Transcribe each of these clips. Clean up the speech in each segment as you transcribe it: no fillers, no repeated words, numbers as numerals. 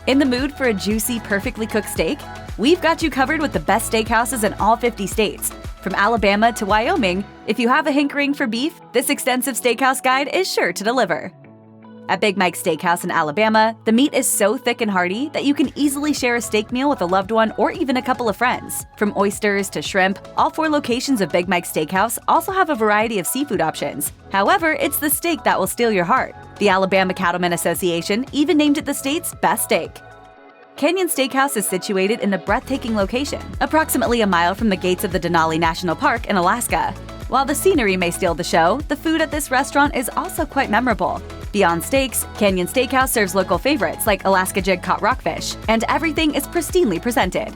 In the mood for a juicy, perfectly cooked steak? We've got you covered with the best steakhouses in all 50 states. From Alabama to Wyoming, if you have a hankering for beef, this extensive steakhouse guide is sure to deliver. At Big Mike's Steakhouse in Alabama, the meat is so thick and hearty that you can easily share a steak meal with a loved one or even a couple of friends. From oysters to shrimp, all 4 locations of Big Mike's Steakhouse also have a variety of seafood options. However, it's the steak that will steal your heart. The Alabama Cattlemen Association even named it the state's best steak. Canyon Steakhouse is situated in a breathtaking location, approximately a mile from the gates of the Denali National Park in Alaska. While the scenery may steal the show, the food at this restaurant is also quite memorable. Beyond steaks, Canyon Steakhouse serves local favorites like Alaska jig caught rockfish, and everything is pristinely presented.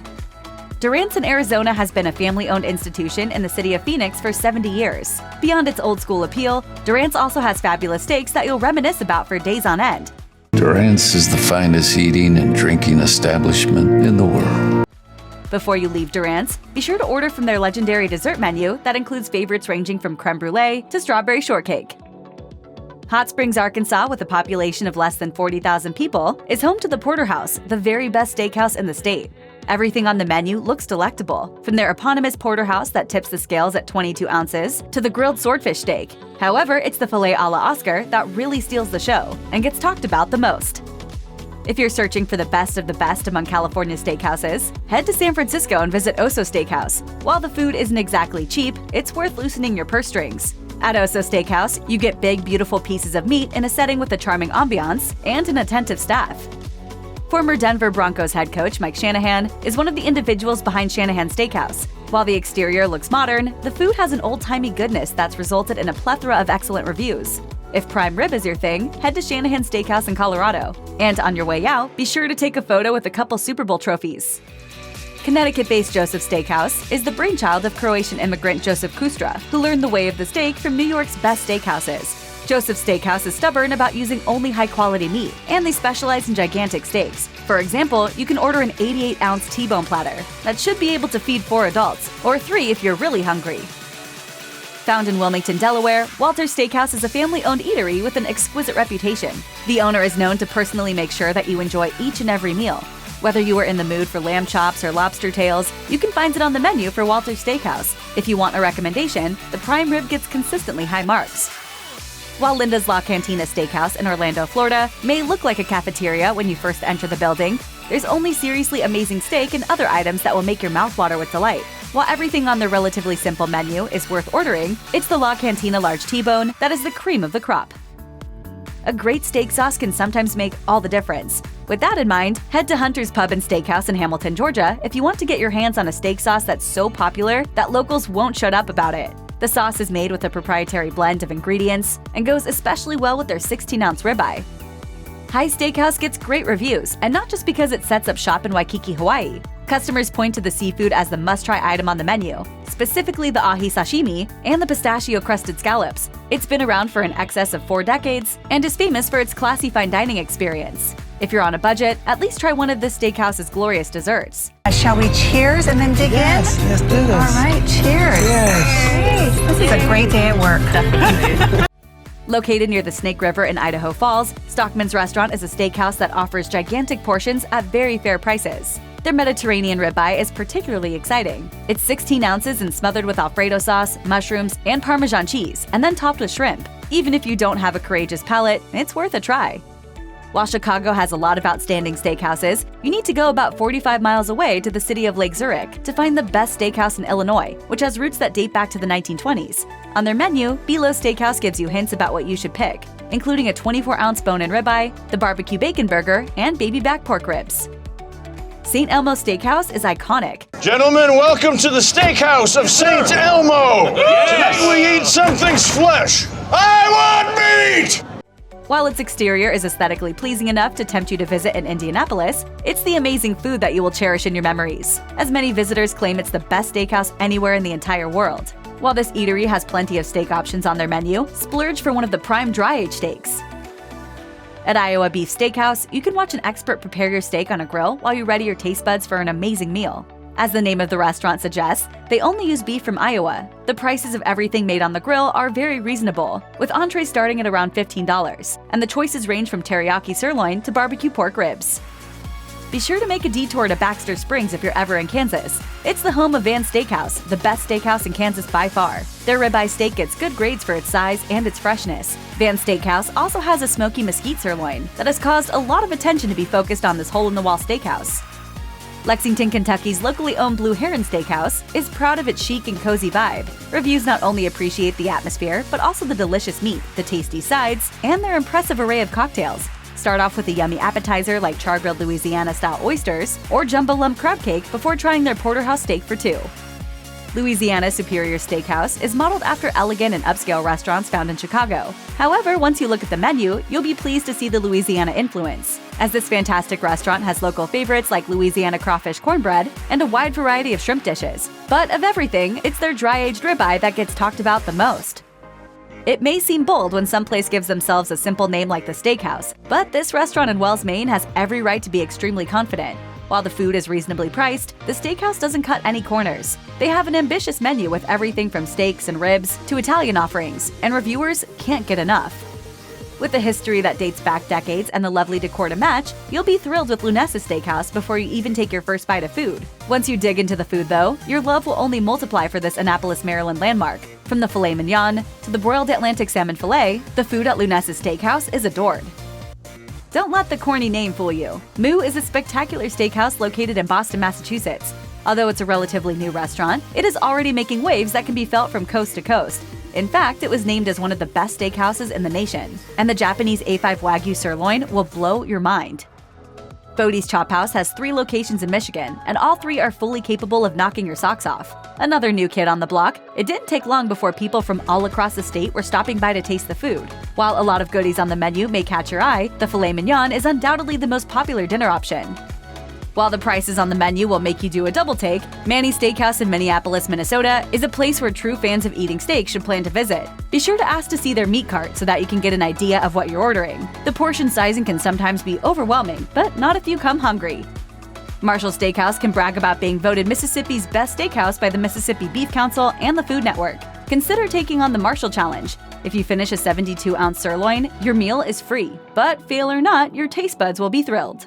Durant in Arizona has been a family-owned institution in the city of Phoenix for 70 years. Beyond its old-school appeal, Durant's also has fabulous steaks that you'll reminisce about for days on end. Durant's is the finest eating and drinking establishment in the world. Before you leave Durant's, be sure to order from their legendary dessert menu that includes favorites ranging from creme brulee to strawberry shortcake. Hot Springs, Arkansas, with a population of less than 40,000 people, is home to the Porterhouse, the very best steakhouse in the state. Everything on the menu looks delectable, from their eponymous porterhouse that tips the scales at 22 ounces to the grilled swordfish steak. However, it's the filet a la Oscar that really steals the show and gets talked about the most. If you're searching for the best of the best among California steakhouses, head to San Francisco and visit Osso Steakhouse. While the food isn't exactly cheap, it's worth loosening your purse strings. At Osso Steakhouse, you get big, beautiful pieces of meat in a setting with a charming ambiance and an attentive staff. Former Denver Broncos head coach Mike Shanahan is one of the individuals behind Shanahan Steakhouse. While the exterior looks modern, the food has an old-timey goodness that's resulted in a plethora of excellent reviews. If prime rib is your thing, head to Shanahan Steakhouse in Colorado. And on your way out, be sure to take a photo with a couple Super Bowl trophies. Connecticut-based Joseph's Steakhouse is the brainchild of Croatian immigrant Joseph Kustra, who learned the way of the steak from New York's best steakhouses. Joseph's Steakhouse is stubborn about using only high-quality meat, and they specialize in gigantic steaks. For example, you can order an 88-ounce T-bone platter that should be able to feed 4 adults, or 3 if you're really hungry. Found in Wilmington, Delaware, Walter's Steakhouse is a family-owned eatery with an exquisite reputation. The owner is known to personally make sure that you enjoy each and every meal. Whether you are in the mood for lamb chops or lobster tails, you can find it on the menu for Walter's Steakhouse. If you want a recommendation, the prime rib gets consistently high marks. While Linda's La Cantina Steakhouse in Orlando, Florida, may look like a cafeteria when you first enter the building, there's only seriously amazing steak and other items that will make your mouth water with delight. While everything on their relatively simple menu is worth ordering, it's the La Cantina Large T-Bone that is the cream of the crop. A great steak sauce can sometimes make all the difference. With that in mind, head to Hunter's Pub and Steakhouse in Hamilton, Georgia, if you want to get your hands on a steak sauce that's so popular that locals won't shut up about it. The sauce is made with a proprietary blend of ingredients and goes especially well with their 16-ounce ribeye. High Steakhouse gets great reviews, and not just because it sets up shop in Waikiki, Hawaii. Customers point to the seafood as the must-try item on the menu, specifically the ahi sashimi and the pistachio-crusted scallops. It's been around for in excess of 4 decades and is famous for its classy fine dining experience. If you're on a budget, at least try one of this steakhouse's glorious desserts. Shall we cheers and then dig in? Yes, let's do this. All right, cheers. Cheers. Hey, this is a great day at work. Definitely. Located near the Snake River in Idaho Falls, Stockman's Restaurant is a steakhouse that offers gigantic portions at very fair prices. Their Mediterranean ribeye is particularly exciting. It's 16 ounces and smothered with Alfredo sauce, mushrooms, and Parmesan cheese, and then topped with shrimp. Even if you don't have a courageous palate, it's worth a try. While Chicago has a lot of outstanding steakhouses, you need to go about 45 miles away to the city of Lake Zurich to find the best steakhouse in Illinois, which has roots that date back to the 1920s. On their menu, Beelow Steakhouse gives you hints about what you should pick, including a 24-ounce bone-in ribeye, the barbecue bacon burger, and baby back pork ribs. St. Elmo Steakhouse is iconic. Gentlemen, welcome to the Steakhouse of St. Elmo. Yes. Today we eat something's flesh. I want meat! While its exterior is aesthetically pleasing enough to tempt you to visit in Indianapolis, it's the amazing food that you will cherish in your memories, as many visitors claim it's the best steakhouse anywhere in the entire world. While this eatery has plenty of steak options on their menu, splurge for one of the prime dry-aged steaks. At Iowa Beef Steakhouse, you can watch an expert prepare your steak on a grill while you ready your taste buds for an amazing meal. As the name of the restaurant suggests, they only use beef from Iowa. The prices of everything made on the grill are very reasonable, with entrees starting at around $15, and the choices range from teriyaki sirloin to barbecue pork ribs. be sure to make a detour to Baxter Springs if you're ever in Kansas. It's the home of Van Steakhouse, the best steakhouse in Kansas by far. Their ribeye steak gets good grades for its size and its freshness. Van Steakhouse also has a smoky mesquite sirloin that has caused a lot of attention to be focused on this hole-in-the-wall steakhouse. Lexington, Kentucky's locally owned Blue Heron Steakhouse is proud of its chic and cozy vibe. Reviews not only appreciate the atmosphere, but also the delicious meat, the tasty sides, and their impressive array of cocktails. Start off with a yummy appetizer like char-grilled Louisiana-style oysters or jumbo lump crab cake before trying their Porterhouse steak for two. Louisiana Superior Steakhouse is modeled after elegant and upscale restaurants found in Chicago. However, once you look at the menu, you'll be pleased to see the Louisiana influence, as this fantastic restaurant has local favorites like Louisiana crawfish cornbread and a wide variety of shrimp dishes. But of everything, it's their dry-aged ribeye that gets talked about the most. It may seem bold when some place gives themselves a simple name like the Steakhouse, but this restaurant in Wells, Maine has every right to be extremely confident. While the food is reasonably priced, the Steakhouse doesn't cut any corners. They have an ambitious menu with everything from steaks and ribs to Italian offerings, and reviewers can't get enough. With a history that dates back decades and the lovely decor to match, you'll be thrilled with Lewnes Steakhouse before you even take your first bite of food. Once you dig into the food, though, your love will only multiply for this Annapolis, Maryland landmark. From the filet mignon to the broiled Atlantic salmon filet, the food at Lewnes Steakhouse is adored. Don't let the corny name fool you. Mooo is a spectacular steakhouse located in Boston, Massachusetts. Although it's a relatively new restaurant, it is already making waves that can be felt from coast to coast. In fact, it was named as one of the best steakhouses in the nation, and the Japanese A5 Wagyu sirloin will blow your mind. Bowdie's Chop House has 3 locations in Michigan, and all 3 are fully capable of knocking your socks off. Another new kid on the block, it didn't take long before people from all across the state were stopping by to taste the food. While a lot of goodies on the menu may catch your eye, the filet mignon is undoubtedly the most popular dinner option. While the prices on the menu will make you do a double take, Manny Steakhouse in Minneapolis, Minnesota is a place where true fans of eating steak should plan to visit. Be sure to ask to see their meat cart so that you can get an idea of what you're ordering. The portion sizing can sometimes be overwhelming, but not if you come hungry. Marshall Steakhouse can brag about being voted Mississippi's best steakhouse by the Mississippi Beef Council and the Food Network. Consider taking on the Marshall Challenge. If you finish a 72-ounce sirloin, your meal is free. But fail or not, your taste buds will be thrilled.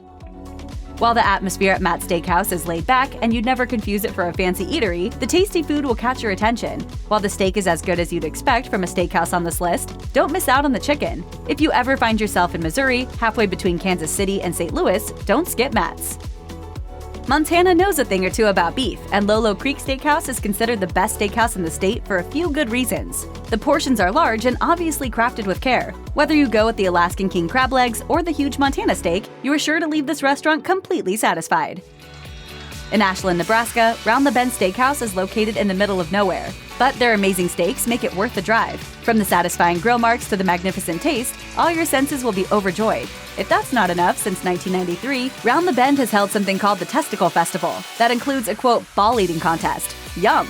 While the atmosphere at Matt's Steakhouse is laid back and you'd never confuse it for a fancy eatery, the tasty food will catch your attention. While the steak is as good as you'd expect from a steakhouse on this list, don't miss out on the chicken. If you ever find yourself in Missouri, halfway between Kansas City and St. Louis, don't skip Matt's. Montana knows a thing or two about beef, and Lolo Creek Steakhouse is considered the best steakhouse in the state for a few good reasons. The portions are large and obviously crafted with care. Whether you go with the Alaskan king crab legs or the huge Montana steak, you are sure to leave this restaurant completely satisfied. In Ashland, Nebraska, Round the Bend Steakhouse is located in the middle of nowhere, but their amazing steaks make it worth the drive. From the satisfying grill marks to the magnificent taste, all your senses will be overjoyed. If that's not enough, since 1993, Round the Bend has held something called the Testicle Festival that includes a, quote, ball eating contest. Yum!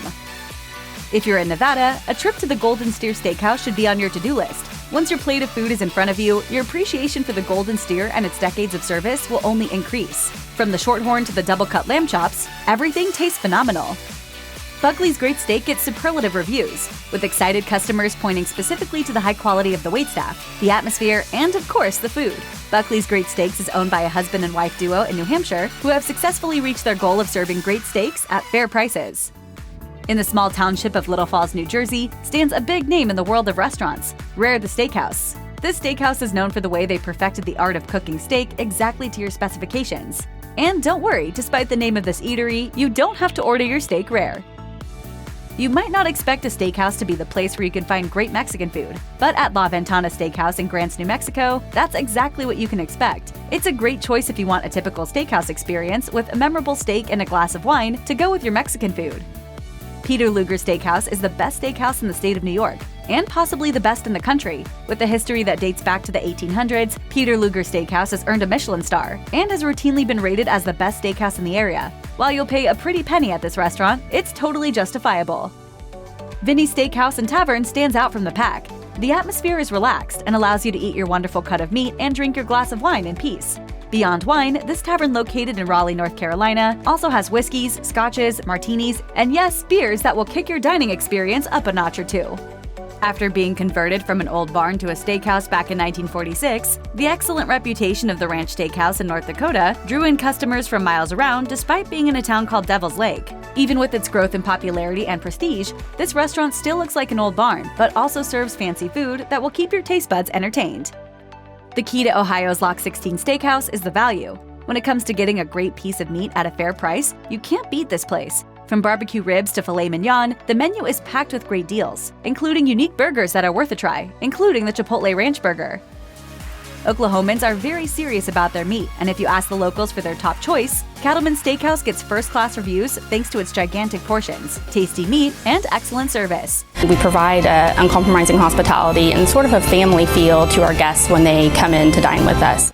If you're in Nevada, a trip to the Golden Steer Steakhouse should be on your to-do list. Once your plate of food is in front of you, your appreciation for the Golden Steer and its decades of service will only increase. From the shorthorn to the double-cut lamb chops, everything tastes phenomenal. Buckley's Great Steak gets superlative reviews, with excited customers pointing specifically to the high quality of the waitstaff, the atmosphere, and of course, the food. Buckley's Great Steaks is owned by a husband and wife duo in New Hampshire who have successfully reached their goal of serving great steaks at fair prices. In the small township of Little Falls, New Jersey, stands a big name in the world of restaurants, Rare the Steakhouse. This steakhouse is known for the way they perfected the art of cooking steak exactly to your specifications. And don't worry, despite the name of this eatery, you don't have to order your steak rare. You might not expect a steakhouse to be the place where you can find great Mexican food, but at La Ventana Steakhouse in Grants, New Mexico, that's exactly what you can expect. It's a great choice if you want a typical steakhouse experience with a memorable steak and a glass of wine to go with your Mexican food. Peter Luger Steakhouse is the best steakhouse in the state of New York, and possibly the best in the country. With a history that dates back to the 1800s, Peter Luger Steakhouse has earned a Michelin star and has routinely been rated as the best steakhouse in the area. While you'll pay a pretty penny at this restaurant, it's totally justifiable. Vinnie Steakhouse and Tavern stands out from the pack. The atmosphere is relaxed and allows you to eat your wonderful cut of meat and drink your glass of wine in peace. Beyond wine, this tavern located in Raleigh, North Carolina, also has whiskeys, scotches, martinis, and yes, beers that will kick your dining experience up a notch or two. After being converted from an old barn to a steakhouse back in 1946, the excellent reputation of the Ranch Steakhouse in North Dakota drew in customers from miles around despite being in a town called Devil's Lake. Even with its growth in popularity and prestige, this restaurant still looks like an old barn, but also serves fancy food that will keep your taste buds entertained. The key to Ohio's Lock 16 Steakhouse is the value. When it comes to getting a great piece of meat at a fair price, you can't beat this place. From barbecue ribs to filet mignon, the menu is packed with great deals, including unique burgers that are worth a try, including the Chipotle Ranch Burger. Oklahomans are very serious about their meat, and if you ask the locals for their top choice, Cattleman's Steakhouse gets first-class reviews thanks to its gigantic portions, tasty meat, and excellent service. We provide uncompromising hospitality and sort of a family feel to our guests when they come in to dine with us.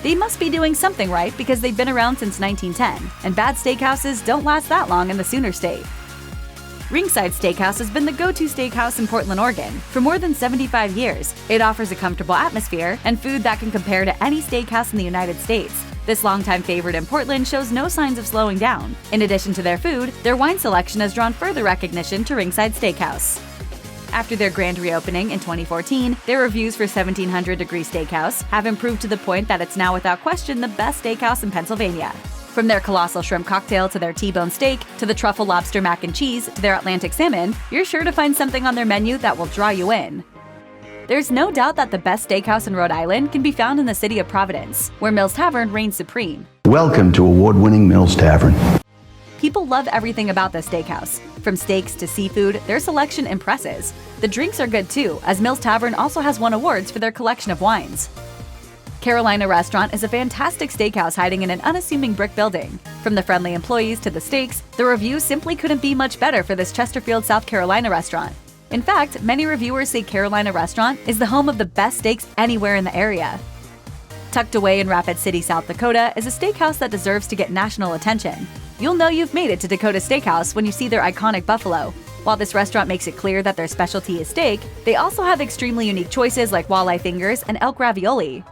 They must be doing something right because they've been around since 1910, and bad steakhouses don't last that long in the Sooner State. Ringside Steakhouse has been the go-to steakhouse in Portland, Oregon for more than 75 years. It offers a comfortable atmosphere and food that can compare to any steakhouse in the United States. This longtime favorite in Portland shows no signs of slowing down. In addition to their food, their wine selection has drawn further recognition to Ringside Steakhouse. After their grand reopening in 2014, their reviews for 1700 Degree Steakhouse have improved to the point that it's now without question the best steakhouse in Pennsylvania. From their colossal shrimp cocktail to their T-bone steak to the truffle lobster mac and cheese to their Atlantic salmon, you're sure to find something on their menu that will draw you in. There's no doubt that the best steakhouse in Rhode Island can be found in the city of Providence, where Mills Tavern reigns supreme. Welcome to award-winning Mills Tavern. People love everything about this steakhouse. From steaks to seafood, their selection impresses. The drinks are good too, as Mills Tavern also has won awards for their collection of wines. Carolina Restaurant is a fantastic steakhouse hiding in an unassuming brick building. From the friendly employees to the steaks, the reviews simply couldn't be much better for this Chesterfield, South Carolina restaurant. In fact, many reviewers say Carolina Restaurant is the home of the best steaks anywhere in the area. Tucked away in Rapid City, South Dakota, is a steakhouse that deserves to get national attention. You'll know you've made it to Dakota Steakhouse when you see their iconic buffalo. While this restaurant makes it clear that their specialty is steak, they also have extremely unique choices like walleye fingers and elk ravioli.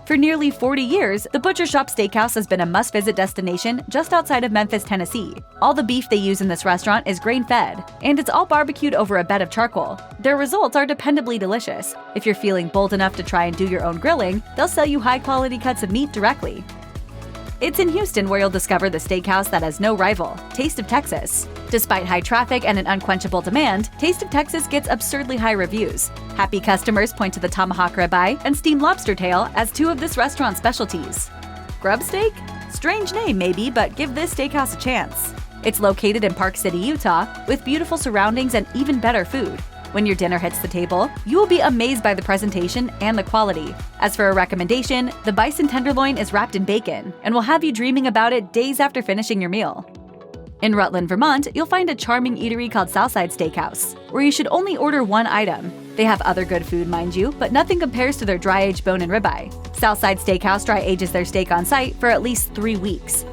For nearly 40 years, the Butcher Shop Steakhouse has been a must-visit destination just outside of Memphis, Tennessee. All the beef they use in this restaurant is grain-fed, and it's all barbecued over a bed of charcoal. Their results are dependably delicious. If you're feeling bold enough to try and do your own grilling, they'll sell you high-quality cuts of meat directly. It's in Houston where you'll discover the steakhouse that has no rival, Taste of Texas. Despite high traffic and an unquenchable demand, Taste of Texas gets absurdly high reviews. Happy customers point to the tomahawk ribeye and steamed lobster tail as two of this restaurant's specialties. Grub steak? Strange name maybe, but give this steakhouse a chance. It's located in Park City, Utah, with beautiful surroundings and even better food. When your dinner hits the table, you will be amazed by the presentation and the quality. As for a recommendation, the bison tenderloin is wrapped in bacon and will have you dreaming about it days after finishing your meal. In Rutland, Vermont, you'll find a charming eatery called Southside Steakhouse, where you should only order one item. They have other good food, mind you, but nothing compares to their dry-aged bone and ribeye. Southside Steakhouse dry-ages their steak on site for at least 3 weeks.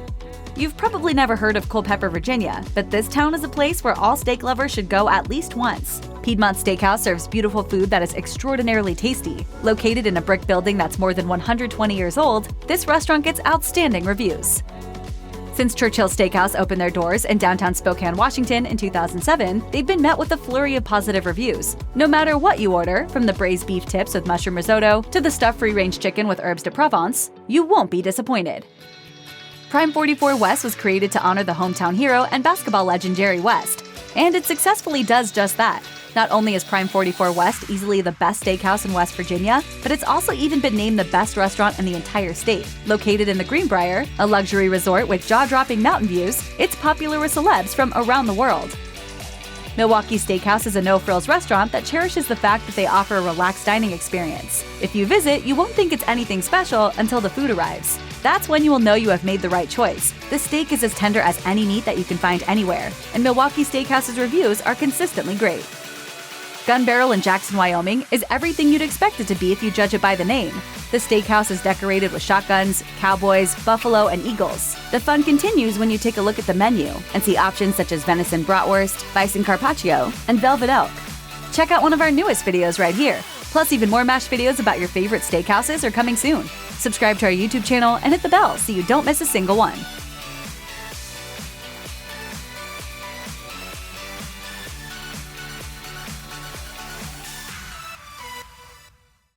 You've probably never heard of Culpeper, Virginia, but this town is a place where all steak lovers should go at least once. Piedmont Steakhouse serves beautiful food that is extraordinarily tasty. Located in a brick building that's more than 120 years old, this restaurant gets outstanding reviews. Since Churchill Steakhouse opened their doors in downtown Spokane, Washington in 2007, they've been met with a flurry of positive reviews. No matter what you order, from the braised beef tips with mushroom risotto to the stuffed free-range chicken with herbes de Provence, you won't be disappointed. Prime 44 West was created to honor the hometown hero and basketball legend Jerry West, and it successfully does just that. Not only is Prime 44 West easily the best steakhouse in West Virginia, but it's also even been named the best restaurant in the entire state. Located in the Greenbrier, a luxury resort with jaw-dropping mountain views, it's popular with celebs from around the world. Milwaukee Steakhouse is a no-frills restaurant that cherishes the fact that they offer a relaxed dining experience. If you visit, you won't think it's anything special until the food arrives. That's when you will know you have made the right choice. The steak is as tender as any meat that you can find anywhere, and Milwaukee Steakhouse's reviews are consistently great. Gun Barrel in Jackson, Wyoming is everything you'd expect it to be if you judge it by the name. The steakhouse is decorated with shotguns, cowboys, buffalo, and eagles. The fun continues when you take a look at the menu and see options such as venison bratwurst, bison carpaccio, and velvet elk. Check out one of our newest videos right here. Plus, even more MASH videos about your favorite steakhouses are coming soon. Subscribe to our YouTube channel and hit the bell so you don't miss a single one.